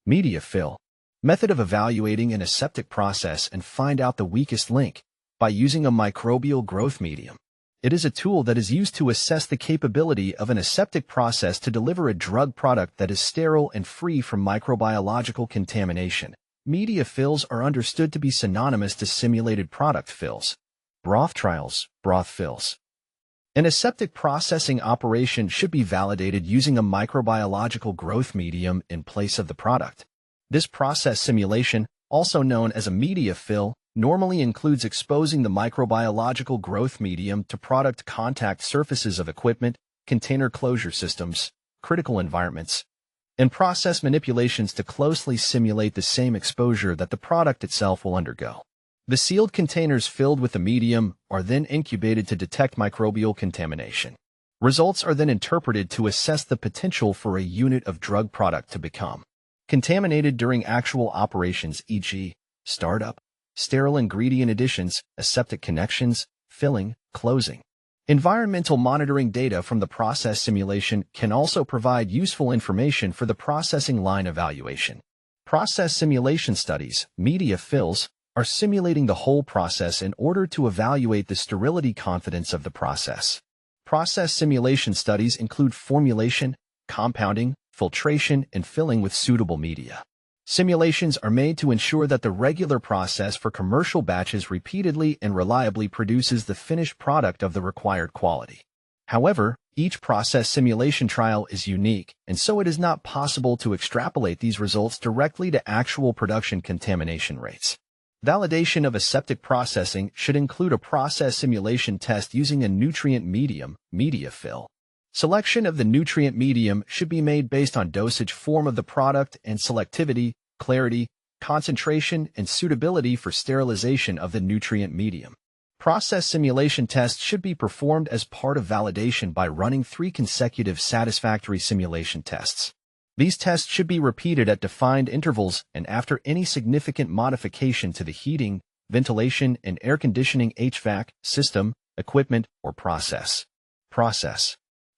Media fill. Method of evaluating an aseptic process and find out the weakest link by using a microbial growth medium. It is a tool that is used to assess the capability of an aseptic process to deliver a drug product that is sterile and free from microbiological contamination. Media fills are understood to be synonymous to simulated product fills. Broth trials, broth fills. An aseptic processing operation should be validated using a microbiological growth medium in place of the product. This process simulation, also known as a media fill, normally includes exposing the microbiological growth medium to product contact surfaces of equipment, container closure systems, critical environments, and process manipulations to closely simulate the same exposure that the product itself will undergo. The sealed containers filled with the medium are then incubated to detect microbial contamination. Results are then interpreted to assess the potential for a unit of drug product to become contaminated during actual operations, e.g., startup, sterile ingredient additions, aseptic connections, filling, closing. Environmental monitoring data from the process simulation can also provide useful information for the processing line evaluation. Process simulation studies, media fills, are simulating the whole process in order to evaluate the sterility confidence of the process. Process simulation studies include formulation, compounding, filtration, and filling with suitable media. Simulations are made to ensure that the regular process for commercial batches repeatedly and reliably produces the finished product of the required quality. However, each process simulation trial is unique, and so it is not possible to extrapolate these results directly to actual production contamination rates. Validation of aseptic processing should include a process simulation test using a nutrient medium, media fill. Selection of the nutrient medium should be made based on dosage form of the product and selectivity, clarity, concentration, and suitability for sterilization of the nutrient medium. Process simulation tests should be performed as part of validation by running 3 consecutive satisfactory simulation tests. These tests should be repeated at defined intervals and after any significant modification to the heating, ventilation, and air conditioning HVAC system, equipment, or process.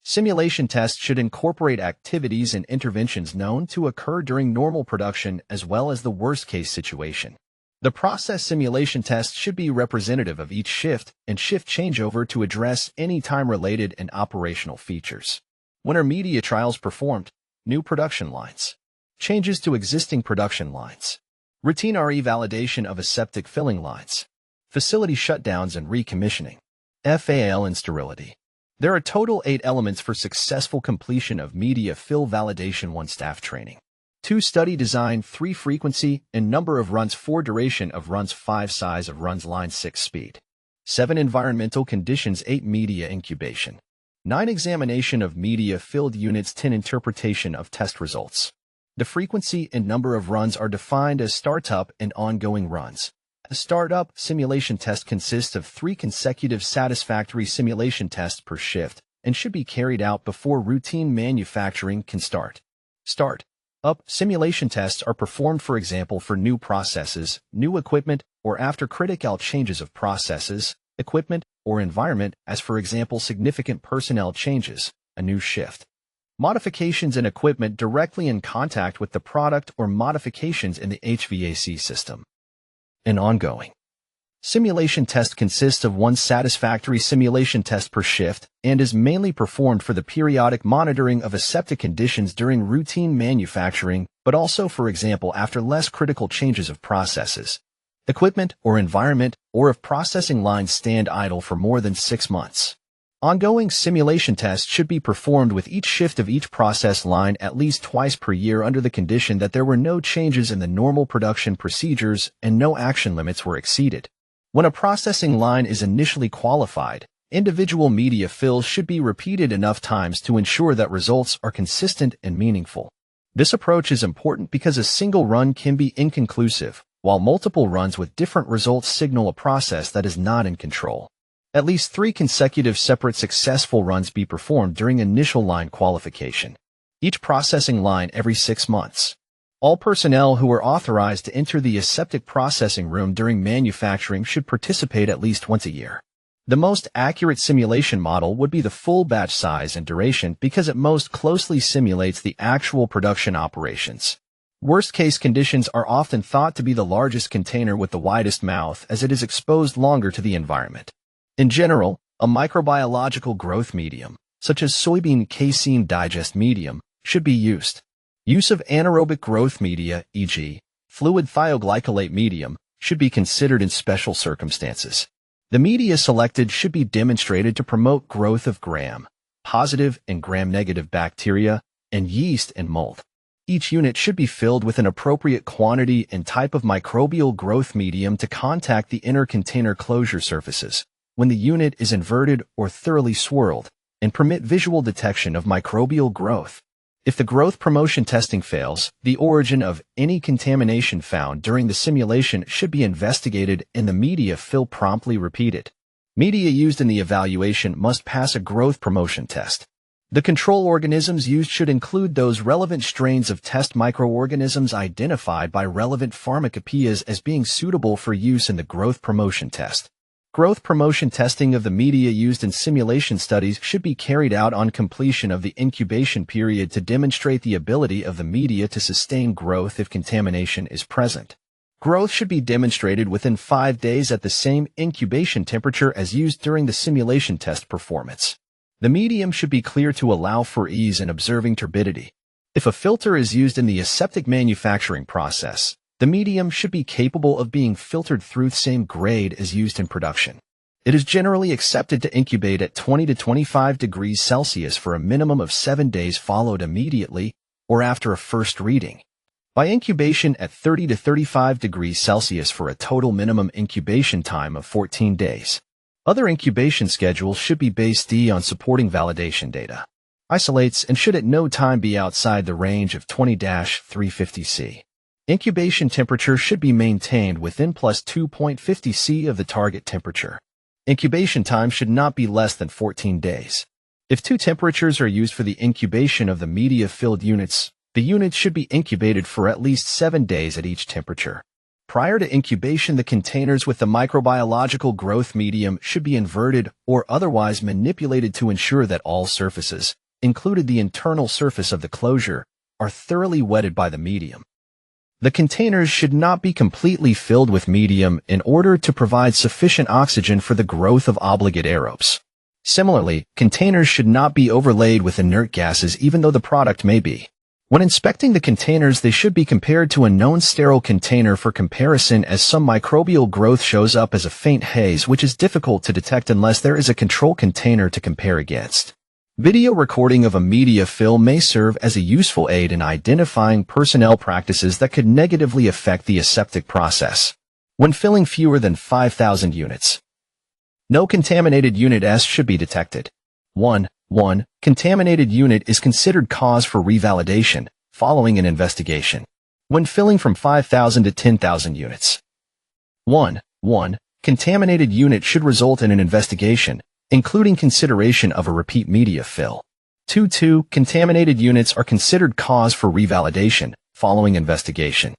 Simulation tests should incorporate activities and interventions known to occur during normal production as well as the worst-case situation. The process simulation test should be representative of each shift and shift changeover to address any time-related and operational features. When are media trials performed? New production lines. Changes to existing production lines. Routine RE validation of aseptic filling lines. Facility shutdowns and recommissioning. FAL and sterility. There are total 8 elements for successful completion of media fill validation: 1 staff training, 2 study design, 3 frequency and number of runs, 4 duration of runs, 5 size of runs, line 6 speed, 7 environmental conditions, 8 media incubation, 9 examination of media filled units, 10 interpretation of test results. The frequency and number of runs are defined as startup and ongoing runs. A startup simulation test consists of 3 consecutive satisfactory simulation tests per shift and should be carried out before routine manufacturing can start. Start-up simulation tests are performed, for example, for new processes, new equipment, or after critical changes of processes, equipment, or environment, as for example significant personnel changes, a new shift. Modifications in equipment directly in contact with the product or modifications in the HVAC system. An ongoing simulation test consists of 1 satisfactory simulation test per shift and is mainly performed for the periodic monitoring of aseptic conditions during routine manufacturing, but also, for example, after less critical changes of processes, equipment, or environment, or if processing lines stand idle for more than 6 months. Ongoing simulation tests should be performed with each shift of each process line at least twice per year under the condition that there were no changes in the normal production procedures and no action limits were exceeded. When a processing line is initially qualified, individual media fills should be repeated enough times to ensure that results are consistent and meaningful. This approach is important because a single run can be inconclusive, while multiple runs with different results signal a process that is not in control. At least 3 consecutive separate successful runs be performed during initial line qualification. Each processing line every 6 months. All personnel who are authorized to enter the aseptic processing room during manufacturing should participate at least once a year. The most accurate simulation model would be the full batch size and duration because it most closely simulates the actual production operations. Worst-case conditions are often thought to be the largest container with the widest mouth as it is exposed longer to the environment. In general, a microbiological growth medium, such as soybean casein digest medium, should be used. Use of anaerobic growth media, e.g., fluid thioglycolate medium, should be considered in special circumstances. The media selected should be demonstrated to promote growth of gram-positive and gram-negative bacteria and yeast and mold. Each unit should be filled with an appropriate quantity and type of microbial growth medium to contact the inner container closure surfaces when the unit is inverted or thoroughly swirled, and permit visual detection of microbial growth. If the growth promotion testing fails, the origin of any contamination found during the simulation should be investigated and the media fill promptly repeated. Media used in the evaluation must pass a growth promotion test. The control organisms used should include those relevant strains of test microorganisms identified by relevant pharmacopoeias as being suitable for use in the growth promotion test. Growth promotion testing of the media used in simulation studies should be carried out on completion of the incubation period to demonstrate the ability of the media to sustain growth if contamination is present. Growth should be demonstrated within 5 days at the same incubation temperature as used during the simulation test performance. The medium should be clear to allow for ease in observing turbidity. If a filter is used in the aseptic manufacturing process, the medium should be capable of being filtered through the same grade as used in production. It is generally accepted to incubate at 20 to 25 degrees Celsius for a minimum of 7 days followed immediately or after a first reading. By incubation at 30 to 35 degrees Celsius for a total minimum incubation time of 14 days. Other incubation schedules should be based on supporting validation data. Isolates and should at no time be outside the range of 20-350 C. Incubation temperature should be maintained within plus 2.50 C of the target temperature. Incubation time should not be less than 14 days. If two temperatures are used for the incubation of the media-filled units, the units should be incubated for at least 7 days at each temperature. Prior to incubation, the containers with the microbiological growth medium should be inverted or otherwise manipulated to ensure that all surfaces, including the internal surface of the closure, are thoroughly wetted by the medium. The containers should not be completely filled with medium in order to provide sufficient oxygen for the growth of obligate aerobes. Similarly, containers should not be overlaid with inert gases even though the product may be. When inspecting the containers, they should be compared to a known sterile container for comparison, as some microbial growth shows up as a faint haze which is difficult to detect unless there is a control container to compare against. Video recording of a media fill may serve as a useful aid in identifying personnel practices that could negatively affect the aseptic process. When filling fewer than 5,000 units, no contaminated unit S should be detected. 1. Contaminated unit is considered cause for revalidation following an investigation. When filling from 5,000 to 10,000 units. 1. Contaminated unit should result in an investigation, including consideration of a repeat media fill. 2. Contaminated units are considered cause for revalidation following investigation.